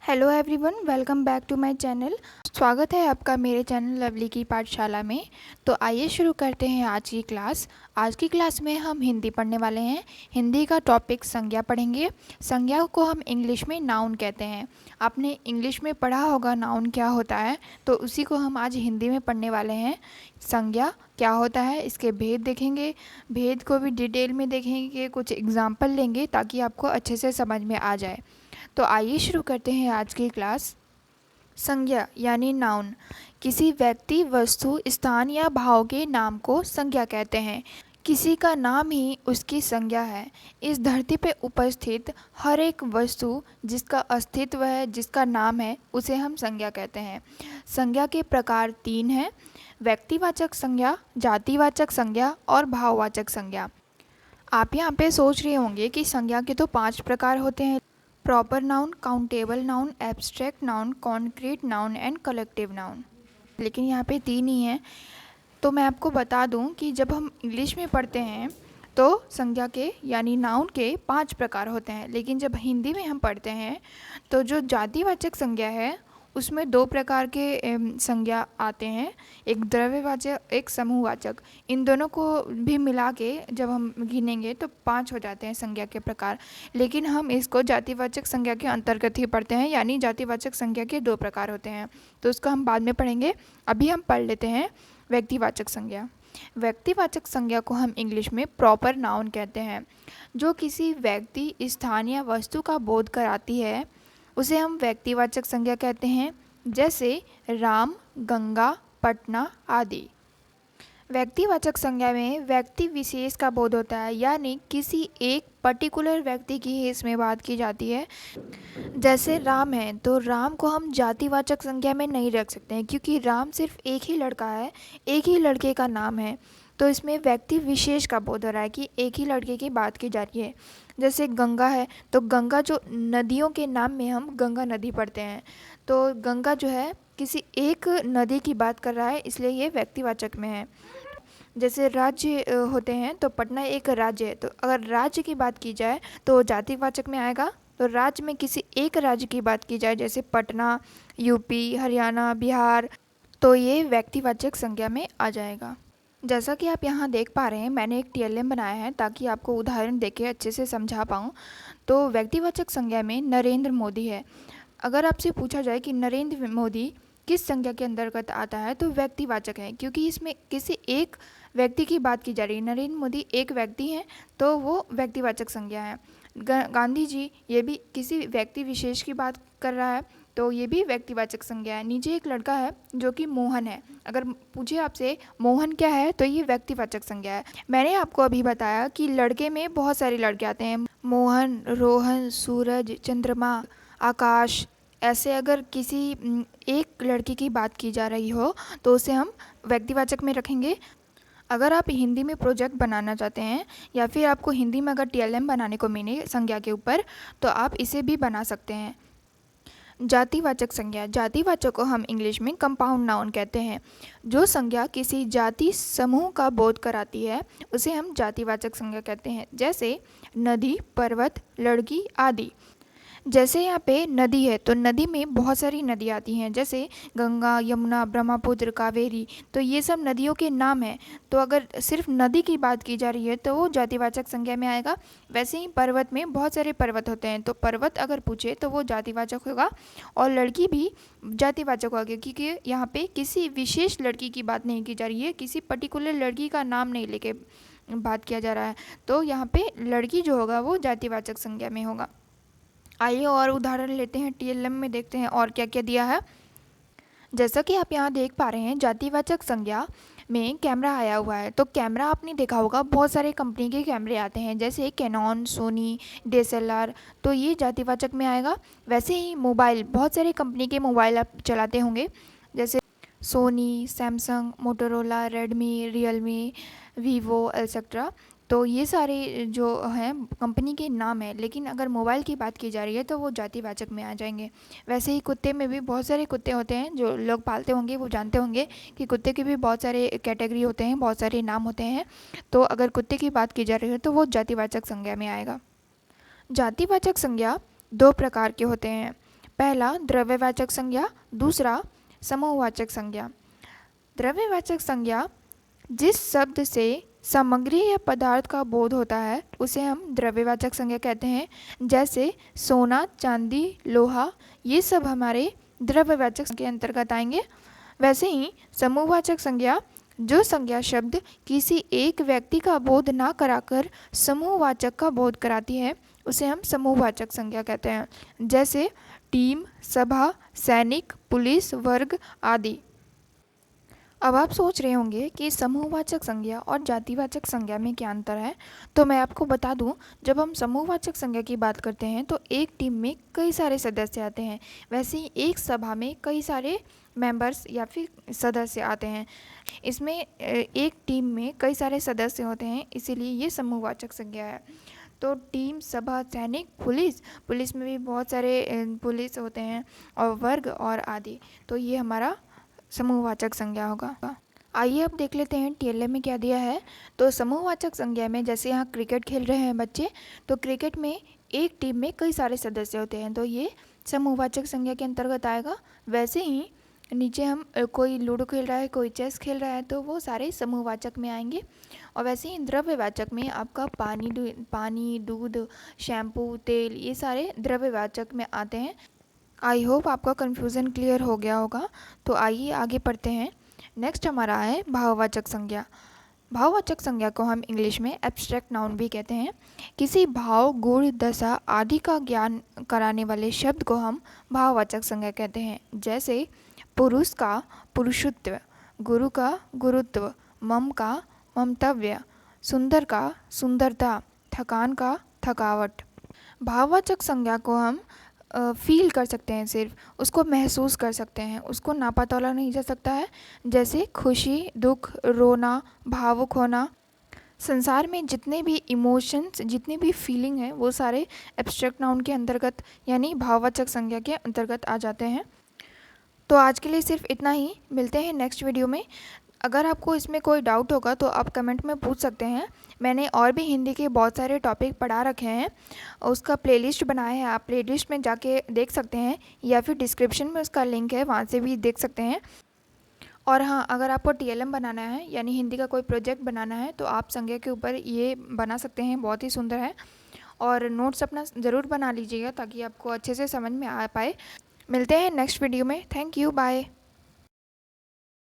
Hello everyone, welcome back to my channel. स्वागत है आपका मेरे चैनल लवली की पाठशाला में। तो आइए शुरू करते हैं आज की क्लास। आज की क्लास में हम हिंदी पढ़ने वाले हैं। हिंदी का टॉपिक संज्ञा पढ़ेंगे। संज्ञा को हम इंग्लिश में नाउन कहते हैं। आपने इंग्लिश में पढ़ा होगा नाउन क्या होता है, तो उसी को हम आज हिंदी में पढ़ने वाले हैं। संज्ञा क्या होता है, इसके भेद देखेंगे। भेद को भी डिटेल में देखेंगे, कुछ एग्जाम्पल लेंगे ताकि आपको अच्छे से समझ में आ जाए। तो आइए शुरू करते हैं आज की क्लास। संज्ञा यानी नाउन, किसी व्यक्ति, वस्तु, स्थान या भाव के नाम को संज्ञा कहते हैं। किसी का नाम ही उसकी संज्ञा है। इस धरती पे उपस्थित हर एक वस्तु जिसका अस्तित्व है, जिसका नाम है, उसे हम संज्ञा कहते हैं। संज्ञा के प्रकार 3 हैं: व्यक्तिवाचक संज्ञा, जातिवाचक संज्ञा और भाववाचक संज्ञा। आप यहाँ पे सोच रहे होंगे कि संज्ञा के तो 5 प्रकार होते हैं: proper noun, countable noun, abstract noun, concrete noun and collective noun. लेकिन यहाँ पे 3 ही हैं। तो मैं आपको बता दूं कि जब हम इंग्लिश में पढ़ते हैं तो संज्ञा के यानी नाउन के 5 प्रकार होते हैं, लेकिन जब हिंदी में हम पढ़ते हैं तो जो जातिवाचक संज्ञा है उसमें 2 प्रकार के संज्ञा आते हैं, एक द्रव्यवाचक, एक समूहवाचक। इन दोनों को भी मिला के जब हम गिनेंगे तो 5 हो जाते हैं संज्ञा के प्रकार। लेकिन हम इसको जातिवाचक संज्ञा के अंतर्गत ही पढ़ते हैं, यानी जातिवाचक संज्ञा के 2 प्रकार होते हैं, तो उसको हम बाद में पढ़ेंगे। अभी हम पढ़ लेते हैं व्यक्तिवाचक संज्ञा। व्यक्तिवाचक संज्ञा को हम इंग्लिश में प्रॉपर नाउन कहते हैं। जो किसी व्यक्ति, स्थान या वस्तु का बोध कराती है उसे हम व्यक्तिवाचक संज्ञा कहते हैं, जैसे राम, गंगा, पटना आदि। व्यक्तिवाचक संज्ञा में व्यक्ति विशेष का बोध होता है, यानी किसी एक पर्टिकुलर व्यक्ति की ही इसमें बात की जाती है। जैसे राम है तो राम को हम जातिवाचक संज्ञा में नहीं रख सकते हैं, क्योंकि राम सिर्फ एक ही लड़का है, एक ही लड़के का नाम है। तो इसमें व्यक्ति विशेष का बोध हो रहा है कि एक ही लड़के की बात की जा रही है। जैसे गंगा है तो गंगा, जो नदियों के नाम में हम गंगा नदी पढ़ते हैं, तो गंगा जो है किसी एक नदी की बात कर रहा है, इसलिए ये व्यक्तिवाचक में है। जैसे राज्य होते हैं तो पटना एक राज्य है, तो अगर राज्य की बात की जाए तो जातिवाचक में आएगा। तो राज्य में किसी एक राज्य की बात की जाए, जैसे पटना, यूपी, हरियाणा, बिहार, तो ये व्यक्तिवाचक संज्ञा में आ जाएगा। जैसा कि आप यहाँ देख पा रहे हैं, मैंने एक टीएलएम बनाया है ताकि आपको उदाहरण देके अच्छे से समझा पाऊँ। तो व्यक्तिवाचक संज्ञा में नरेंद्र मोदी है। अगर आपसे पूछा जाए कि नरेंद्र मोदी किस संज्ञा के अंतर्गत आता है, तो व्यक्तिवाचक है, क्योंकि इसमें किसी एक व्यक्ति की बात की जा रही है। नरेंद्र मोदी एक व्यक्ति हैं, तो वो व्यक्तिवाचक संज्ञा है। गांधी जी, ये भी किसी व्यक्ति विशेष की बात कर रहा है, तो ये भी व्यक्तिवाचक संज्ञा है। नीचे एक लड़का है जो कि मोहन है, अगर पूछे आपसे मोहन क्या है, तो ये व्यक्तिवाचक संज्ञा है। मैंने आपको अभी बताया कि लड़के में बहुत सारे लड़के आते हैं, मोहन, रोहन, सूरज, चंद्रमा, आकाश। ऐसे अगर किसी एक लड़के की बात की जा रही हो तो उसे हम व्यक्तिवाचक में रखेंगे। अगर आप हिंदी में प्रोजेक्ट बनाना चाहते हैं या फिर आपको हिंदी में अगर टीएलएम बनाने को मिले संज्ञा के ऊपर, तो आप इसे भी बना सकते हैं। जातिवाचक संज्ञा, जातिवाचक को हम इंग्लिश में कंपाउंड नाउन कहते हैं। जो संज्ञा किसी जाति समूह का बोध कराती है उसे हम जातिवाचक संज्ञा कहते हैं, जैसे नदी, पर्वत, लड़की आदि। जैसे यहाँ पे नदी है तो नदी में बहुत सारी नदी आती हैं, जैसे गंगा, यमुना, ब्रह्मपुत्र, कावेरी, तो ये सब नदियों के नाम हैं। तो अगर सिर्फ नदी की बात की जा रही है तो वो जातिवाचक संज्ञा में आएगा। वैसे ही पर्वत में बहुत सारे पर्वत होते हैं, तो पर्वत अगर पूछे तो वो जातिवाचक होगा। और लड़की भी जातिवाचक होगा, क्योंकि यहाँ पे किसी विशेष लड़की की बात नहीं की जा रही है, किसी पर्टिकुलर लड़की का नाम नहीं लेके बात किया जा रहा है, तो यहाँ पे लड़की जो होगा वो जातिवाचक संज्ञा में होगा। आइए और उदाहरण लेते हैं, टीएलएम में देखते हैं और क्या क्या दिया है। जैसा कि आप यहाँ देख पा रहे हैं, जातिवाचक संज्ञा में कैमरा आया हुआ है। तो कैमरा आपने देखा होगा, बहुत सारे कंपनी के कैमरे आते हैं, जैसे कैनॉन, सोनी, डीएसएलआर, तो ये जातिवाचक में आएगा। वैसे ही मोबाइल, बहुत सारे कंपनी के मोबाइल आप चलाते होंगे, जैसे Sony, Samsung, Motorola, Redmi, Realme, Vivo etcetera. तो ये सारे जो हैं कंपनी के नाम है, लेकिन अगर मोबाइल की बात की जा रही है तो वो जातिवाचक में आ जाएंगे। वैसे ही कुत्ते में भी बहुत सारे कुत्ते होते हैं, जो लोग पालते होंगे वो जानते होंगे कि कुत्ते के भी बहुत सारे कैटेगरी होते हैं, बहुत सारे नाम होते हैं। तो अगर कुत्ते की बात की जा रही है तो वो जातिवाचक संज्ञा में आएगा। जातिवाचक संज्ञा 2 प्रकार के होते हैं। पहला द्रव्यवाचक संज्ञा, दूसरा समूहवाचक संज्ञा। द्रव्यवाचक संज्ञा जिस शब्द से सामग्री या पदार्थ का बोध होता है उसे हम द्रव्यवाचक संज्ञा कहते हैं। जैसे सोना, चांदी, लोहा, ये सब हमारे द्रव्यवाचक के अंतर्गत आएंगे। वैसे ही समूहवाचक संज्ञा जो संज्ञा शब्द किसी एक व्यक्ति का बोध ना कराकर समूहवाचक का बोध कराती है उसे हम समूहवाचक संज्ञा कहते हैं। जैसे टीम, सभा, सैनिक, पुलिस, वर्ग आदि। अब आप सोच रहे होंगे कि समूहवाचक संज्ञा और जातिवाचक संज्ञा में क्या अंतर है। तो मैं आपको बता दूं, जब हम समूहवाचक संज्ञा की बात करते हैं तो एक टीम में कई सारे सदस्य आते हैं। वैसे ही एक सभा में कई सारे मेंबर्स या फिर सदस्य आते हैं। इसमें एक टीम में कई सारे सदस्य होते हैं, इसीलिए ये समूहवाचक संज्ञा है। तो टीम, सभा, सैनिक, पुलिस, पुलिस में भी बहुत सारे पुलिस होते हैं, और वर्ग और आदि। तो ये हमारा समूहवाचक संज्ञा होगा। आइए अब देख लेते हैं टीएलएम में क्या दिया है। तो समूहवाचक संज्ञा में जैसे यहाँ क्रिकेट खेल रहे हैं बच्चे, तो क्रिकेट में एक टीम में कई सारे सदस्य होते हैं, तो ये समूहवाचक संज्ञा के अंतर्गत आएगा। वैसे ही नीचे हम कोई लूडो खेल रहा है, कोई चेस खेल रहा है, तो वो सारे समूहवाचक में आएंगे। और वैसे ही द्रव्यवाचक में आपका पानी, दूध, शैम्पू, तेल, ये सारे द्रव्यवाचक में आते हैं। आई होप आपका कन्फ्यूज़न क्लियर हो गया होगा। तो आइए आगे पढ़ते हैं। नेक्स्ट हमारा है भाववाचक संज्ञा। भाववाचक संज्ञा को हम इंग्लिश में एब्स्ट्रैक्ट नाउन भी कहते हैं। किसी भाव, गुण, दशा आदि का ज्ञान कराने वाले शब्द को हम भाववाचक संज्ञा कहते हैं। जैसे पुरुष का पुरुषत्व, गुरु का गुरुत्व, मम का ममतव्य, सुंदर का सुंदरता, थकान का थकावट। भाववाचक संज्ञा को हम फील कर सकते हैं, सिर्फ उसको महसूस कर सकते हैं, उसको नापा तोला नहीं जा सकता है। जैसे खुशी, दुख, रोना, भावुक होना। संसार में जितने भी इमोशंस, जितने भी फीलिंग हैं, वो सारे एब्स्ट्रैक्ट नाउन के अंतर्गत यानी भाववाचक संज्ञा के अंतर्गत आ जाते हैं। तो आज के लिए सिर्फ इतना ही। मिलते हैं नेक्स्ट वीडियो में। अगर आपको इसमें कोई डाउट होगा तो आप कमेंट में पूछ सकते हैं। मैंने और भी हिंदी के बहुत सारे टॉपिक पढ़ा रखे हैं, उसका प्लेलिस्ट बनाया है, आप प्लेलिस्ट में जाके देख सकते हैं, या फिर डिस्क्रिप्शन में उसका लिंक है, वहाँ से भी देख सकते हैं। और हाँ, अगर आपको टीएलएम बनाना है यानी हिंदी का कोई प्रोजेक्ट बनाना है तो आप संज्ञा के ऊपर ये बना सकते हैं, बहुत ही सुंदर है। और नोट्स अपना ज़रूर बना लीजिएगा ताकि आपको अच्छे से समझ में आ पाए। मिलते हैं नेक्स्ट वीडियो में। Thank you, bye.